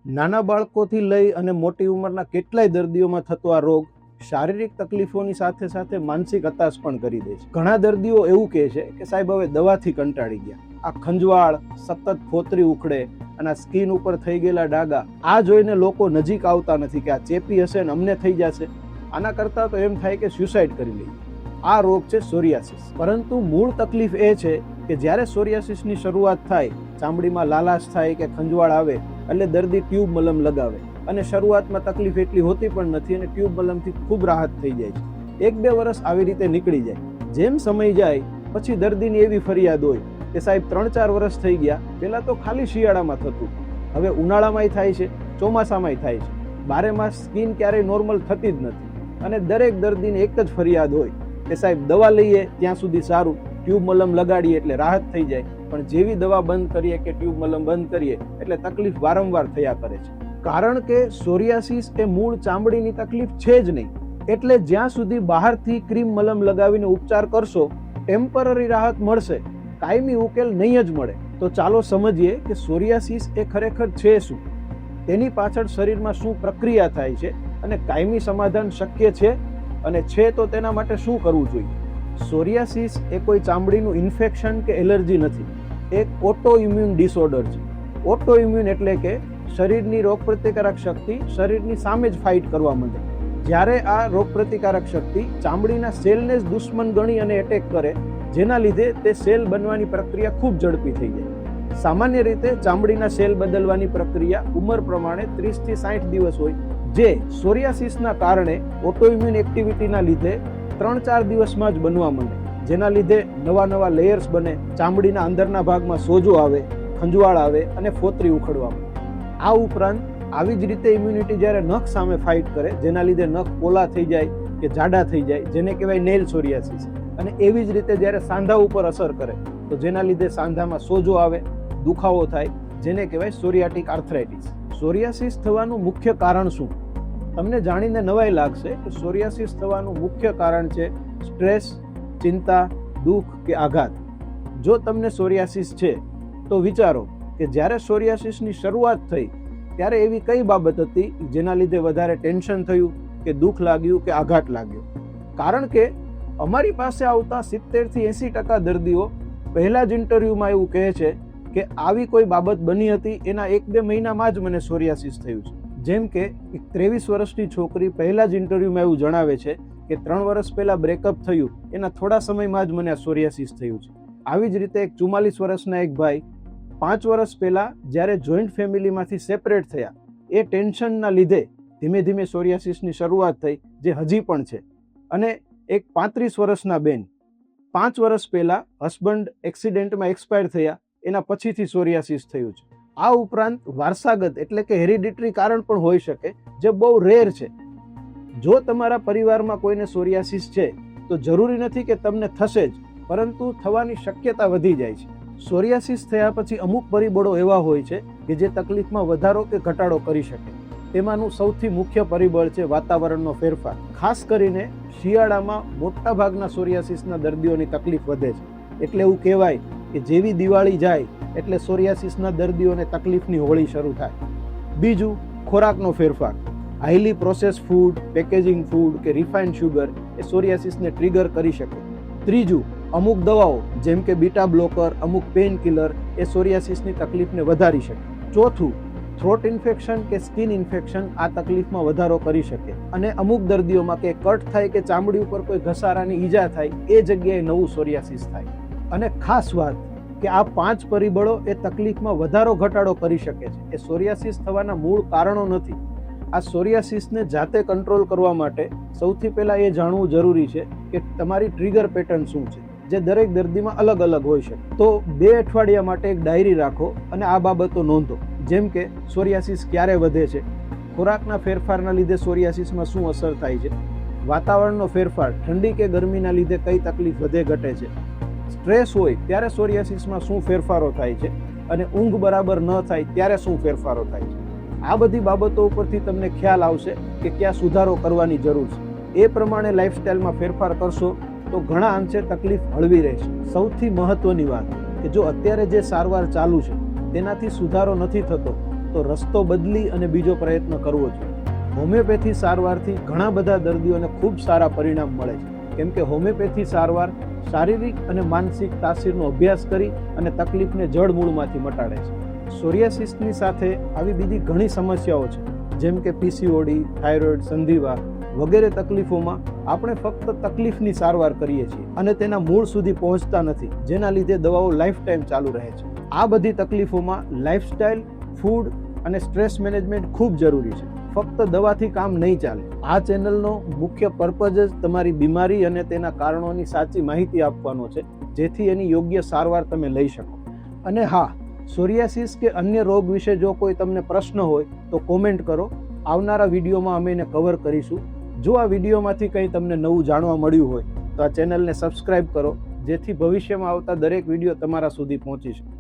નાના બાળકોથી લઈ અને મોટી ઉંમરના કેટલાય દર્દીઓમાં થતો આ રોગ શારીરિક તકલીફોની સાથે સાથે માનસિક હતાશ પણ કરી દે છે. ઘણા દર્દીઓ એવું કહે છે કે સાહેબ હવે દવાથી કંટાળી ગયા, આ ખંજવાળ, સતત ફોતરી ઉખડે અને આ સ્કિન ઉપર થઈ ગયેલા ડાઘા, આ જોઈને લોકો નજીક આવતા નથી કે આ ચેપી હશે ને અમને થઈ જશે. આના કરતાં તો એમ થાય કે સ્યુસાઇડ કરી લઈએ. આ રોગ છે સોરિયાસિસ. પરંતુ મૂળ તકલીફ એ છે કે જ્યારે સોરિયાસિસની શરૂઆત થાય, ચામડીમાં લાલાશ થાય કે ખંજવાળ આવે એટલે દર્દી ટ્યુબ મલમ લગાવે અને શરૂઆતમાં તકલીફ એટલી હોતી પણ નથી અને ટ્યુબ મલમથી ખૂબ રાહત થઈ જાય છે. 1-2 વર્ષ આવી રીતે નીકળી જાય. જેમ સમય જાય પછી દર્દીની એવી ફરિયાદ હોય કે સાહેબ 3-4 વર્ષ થઈ ગયા, પહેલાં તો ખાલી શિયાળામાં થતું, હવે ઉનાળામાંય થાય છે, ચોમાસામાંય થાય છે, 12 માસ સ્કિન ક્યારેય નોર્મલ થતી જ નથી. અને દરેક દર્દીને એક જ ફરિયાદ હોય કે સાહેબ દવા લઈએ ત્યાં સુધી સારું, ટ્યુબ મલમ લગાડીએ એટલે રાહત થઈ જાય, પણ જેવી દવા બંધ કરીએ કે ટ્યુબ મલમ બંધ કરીએ એટલે તકલીફ વારંવાર થયા કરે છે. કારણ કે સોરિયાસિસ એ મૂળ ચામડીની તકલીફ છે જ નહીં. એટલે જ્યાં સુધી બહારથી ક્રીમ મલમ લગાવીને ઉપચાર કરશો ટેમ્પરરી રાહત મળશે, કાયમી ઉકેલ નહીં જ મળે. તો ચાલો સમજીએ કે સોરિયાસિસ એ ખરેખર છે શું, તેની પાછળ શરીરમાં શું પ્રક્રિયા થાય છે અને કાયમી સમાધાન શક્ય છે, અને છે તો તેના માટે શું કરવું જોઈએ. સોરિયાસિસ એ કોઈ ચામડીનું ઇન્ફેક્શન કે એલર્જી નથી, એક ઓટો ઇમ્યુન ડિસઓર્ડર છે. ઓટો ઇમ્યુન એટલે કે શરીરની રોગપ્રતિકારક શક્તિ શરીરની સામે જ ફાઇટ કરવા માંડે. જ્યારે આ રોગપ્રતિકારક શક્તિ ચામડીના સેલને જ દુશ્મન ગણી અને એટેક કરે, જેના લીધે તે સેલ બનવાની પ્રક્રિયા ખૂબ ઝડપી થઈ જાય. સામાન્ય રીતે ચામડીના સેલ બદલવાની પ્રક્રિયા ઉંમર પ્રમાણે 30 થી 60 દિવસ હોય, જે સોરિયાસિસના કારણે ઓટોઇમ્યુન એક્ટિવિટીના લીધે 3-4 દિવસમાં જ બનવા માંડે, જેના લીધે નવા લેયર્સ બને, ચામડીના અંદરના ભાગમાં સોજો આવે, ખંજવાળ આવે અને ફોતરી ઉખડવા માંડે. આ ઉપરાંત આવી જ રીતે ઇમ્યુનિટી જ્યારે નખ સામે ફાઇટ કરે, જેના લીધે નખ પોલા થઈ જાય કે જાડા થઈ જાય, જેને કહેવાય નેલ સોરિયાસિસ. અને એવી જ રીતે જ્યારે સાંધા ઉપર અસર કરે તો જેના લીધે સાંધામાં સોજો આવે, દુખાવો થાય, જેને કહેવાય સોરિયાટિક આર્થરાઇટિસ. સોરિયાસિસ થવાનું મુખ્ય કારણ શું? તમને જાણીને નવાઈ લાગશે કે સોરિયાસિસ થવાનું મુખ્ય કારણ છે સ્ટ્રેસ, ચિંતા, દુઃખ કે આઘાત. જો તમને સોરિયાસિસ છે તો વિચારો કે જ્યારે સોરિયાસિસની શરૂઆત થઈ ત્યારે એવી કઈ બાબત હતી જેના લીધે વધારે ટેન્શન થયું કે દુઃખ લાગ્યું કે આઘાત લાગ્યો. કારણ કે અમારી પાસે આવતા 70 થી 80% દર્દીઓ પહેલા જ ઇન્ટરવ્યુમાં એવું કહે છે કે આવી કોઈ બાબત બની હતી, એના 1-2 મહિનામાં જ મને સોરિયાસિસ થયું છે. જેમ કે એક 23 વર્ષની છોકરી પહેલા જ ઇન્ટરવ્યુમાં એવું જણાવે છે કે 3 વર્ષ પહેલા બ્રેકઅપ થયું, એના થોડા સમયમાં જ મને આ સોરિયાસિસ થયું છે. આવી જ રીતે એક 44 વર્ષના એક ભાઈ 5 વર્ષ પહેલા જ્યારે જોઈન્ટ ફેમિલીમાંથી સેપરેટ થયા, એ ટેન્શનના લીધે ધીમે ધીમે સોરિયાસિસની શરૂઆત થઈ, જે હજી પણ છે. અને એક 35 વર્ષના બેન 5 વર્ષ પહેલા હસબન્ડ એક્સિડન્ટમાં એક્સપાયર થયા, એના પછીથી સોરિયાસિસ થયું છે. આ ઉપરાંત વારસાગત એટલે કે હેરિડિટરી કારણ પણ હોઈ શકે, જે બહુ રેર છે. જો તમારા પરિવારમાં કોઈને સોરિયાસિસ છે તો જરૂરી નથી કે તમને થશે જ, પરંતુ થવાની શક્યતા વધી જાય છે. સોરિયાસિસ થયા પછી અમુક પરિબળો એવા હોય છે કે જે તકલીફમાં વધારો કે ઘટાડો કરી શકે. તેમાંનું સૌથી મુખ્ય પરિબળ છે વાતાવરણનો ફેરફાર. ખાસ કરીને શિયાળામાં મોટા ભાગના સોરિયાસિસના દર્દીઓની તકલીફ વધે છે. એટલે એવું કહેવાય કે જેવી દિવાળી જાય એટલે સોરિયાસિસના દર્દીઓને તકલીફની હોળી શરૂ થાય. બીજું, ખોરાકનો ફેરફાર. Highly process food, packaging food કે રિફાઇન્ડ શુગર એ સોરિયાસિસને ટ્રિગર કરી શકે. ત્રીજું, અમુક દવાઓ જેમ કે બીટા બ્લોકર, અમુક પેઇન કિલર એ સોરિયાસિસની તકલીફને વધારી શકે. ચોથું, થ્રોટ ઇન્ફેક્શન કે સ્કિન ઇન્ફેક્શન આ તકલીફમાં વધારો કરી શકે. અને અમુક દર્દીઓમાં કે કટ થાય કે ચામડી ઉપર કોઈ ઘસારાની ઈજા થાય, એ જગ્યાએ નવું સોરિયાસિસ થાય. અને ખાસ વાત કે આ 5 પરિબળો એ તકલીફમાં વધારો ઘટાડો કરી શકે છે. એ સોરિયાસિસ થવાના મૂળ કારણો નથી. આ સોરિયાસિસને જાતે કંટ્રોલ કરવા માટે સૌથી પહેલાં એ જાણવું જરૂરી છે કે તમારી ટ્રિગર પેટર્ન શું છે, જે દરેક દર્દીમાં અલગ અલગ હોઈ શકે. તો 2 અઠવાડિયા માટે એક ડાયરી રાખો અને આ બાબતો નોંધો. જેમ કે સોરિયાસિસ ક્યારે વધે છે, ખોરાકના ફેરફારના લીધે સોરિયાસિસમાં શું અસર થાય છે, વાતાવરણનો ફેરફાર, ઠંડી કે ગરમીના લીધે કઈ તકલીફ વધે ઘટે છે, સ્ટ્રેસ હોય ત્યારે સોરિયાસિસમાં શું ફેરફારો થાય છે, અને ઊંઘ બરાબર ન થાય ત્યારે શું ફેરફારો થાય છે. આ બધી બાબતો ઉપરથી તમને ખ્યાલ આવશે કે ક્યાં સુધારો કરવાની જરૂર છે. એ પ્રમાણે લાઈફસ્ટાઈલમાં ફેરફાર કરશો તો ઘણા અંશે તકલીફ હળવી રહેશે. સૌથી મહત્વની વાત કે જો અત્યારે જે સારવાર ચાલુ છે તેનાથી સુધારો નથી થતો તો રસ્તો બદલી અને બીજો પ્રયત્ન કરવો જોઈએ. હોમિયોપેથી સારવારથી ઘણા બધા દર્દીઓને ખૂબ સારા પરિણામ મળે છે, કેમ કે હોમિયોપેથી સારવાર શારીરિક અને માનસિક તાસીરનો અભ્યાસ કરી અને તકલીફને જડમૂળમાંથી મટાડે છે. સોરિયાસિસની સાથે આવી બીજી ઘણી સમસ્યાઓ છે, જેમ કે પીસીઓડી, થાઇરોઇડ, સંધિવા વગેરે તકલીફોમાં આપણે ફક્ત તકલીફની સારવાર કરીએ છીએ અને તેના મૂળ સુધી પહોંચતા નથી, જેના લીધે દવાઓ લાઈફ ટાઈમ ચાલુ રહે છે. આ બધી તકલીફોમાં લાઈફસ્ટાઈલ, ફૂડ અને સ્ટ્રેસ મેનેજમેન્ટ ખૂબ જરૂરી છે. ફક્ત દવાથી કામ નહીં ચાલે. આ ચેનલનો મુખ્ય પર્પઝ જ તમારી બીમારી અને તેના કારણોની સાચી માહિતી આપવાનો છે, જેથી એની યોગ્ય સારવાર તમે લઈ શકો. અને હા, સોરિયાસિસ કે અન્ય રોગ વિશે જો કોઈ તમને પ્રશ્ન હોય તો કોમેન્ટ કરો. આવનારા વિડીયોમાં અમે એને કવર કરીશું. જો આ વિડીયોમાંથી કંઈ તમને નવું જાણવા મળ્યું હોય તો આ ચેનલને સબસ્ક્રાઇબ કરો, જેથી ભવિષ્યમાં આવતા દરેક વિડીયો તમારા સુધી પહોંચી શકે.